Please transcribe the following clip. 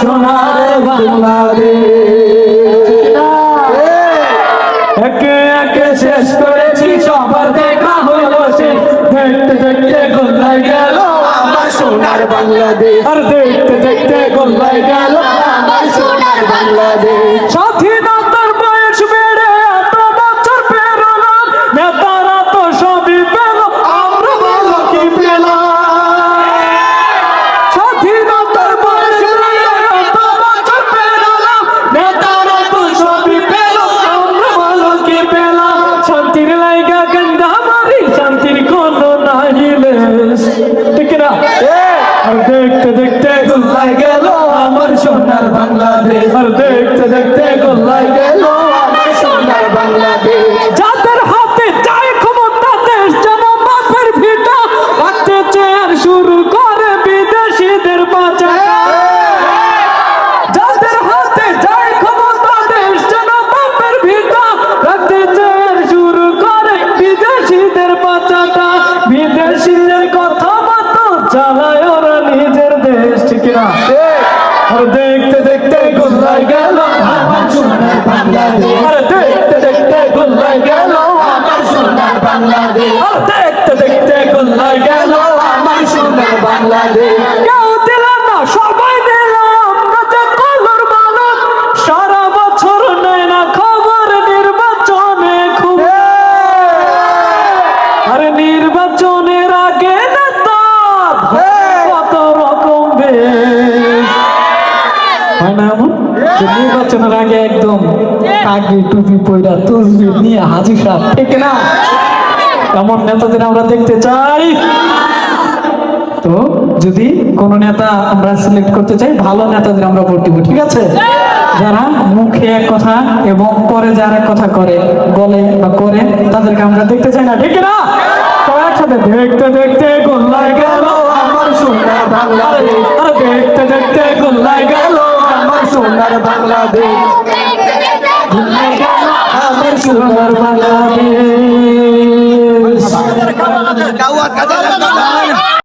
সোনার বাংলাদেশ। একে একে শেষ করেছি সবার দেখা হলো সে, দেখতে দেখতে গোল্লায় গেল আমার সোনার বাংলাদেশ। আর দেখতে দেখতে গোল্লায় গেল আমার সোনার বাংলাদেশ। স্বাধীনতার বয়স বেড়ে এত বছর পেরোলাম, নেতারা তো সবই পেল, আমরা ভালো কি পেলাম? স্বাধীনতার বয়স বেড়ে এত বছর পেরোলাম, নেতারা তো সবই পেল, আমরা ভালো কি পেলাম? শান্তির লাইগা গেন্দা মারি, শান্তির কোনো নাই লেশ, ঠিক না? আর দেখতে দেখতে গোল্লায় গেল আমার সোনার বাংলাদেশ। আর দেখতে দেখতে গোল্লায় গেল আমার সোনার বাংলাদেশ। যাদের হাতে চায় ক্ষমতা, দেশ যেন বাপের ভিটা, রাখতে চেয়ার শুরু করে বিদেশিদের বাঁচা। যাদের হাতে চায় ক্ষমতা, দেশ যেন বাপের ভিটা, রাখতে চেয়ার শুরু করে বিদেশিদের বাঁচাটা। বিদেশিদের কথা মতো চালায় ওরা নিজের দেশ, ঠিক না? আর দেখতে দেখতে গোল্লায় গেল আমার সোনার বাংলাদেশ। আর দেখতে দেখতে গোল্লায় গেল আমার সোনার বাংলাদেশ। আর দেখতে দেখতে গোল্লায় গেল আমার সোনার বাংলাদেশ। কেউ দিল না, সবাই দিলাম, রাজা কলর মানত সারা বছর নেয় না খবর নির্বাচনে খুব। আর নির্বাচনের আগে নেতা কত রকম বেশ হয় না এমন? নির্বাচনের আগে একদম কাগি টুপি পয়রা তসবির নিয়ে হাজির সাহেব, ঠিক না? এমন নেতাদের আমরা দেখতে চাই। তো যদি কোন নেতা আমরা সিলেক্ট করতে চাই, ভালো নেতাদের আমরা ভোট দিব, ঠিক আছে? যারা মুখে এক কথা এবং পরে যারা এক কথা করে, বলে বা করে, তাদেরকে আমরা দেখতে চাই না, ঠিক না? তো একসাথে দেখতে দেখতে গোল্লায় গেল আমার সোনার বাংলাদেশ। আর দেখতে দেখতে গোল্লায় গেল আমার সোনার বাংলাদেশ। গোল্লায় গেল আমার সোনার বাংলাদেশ।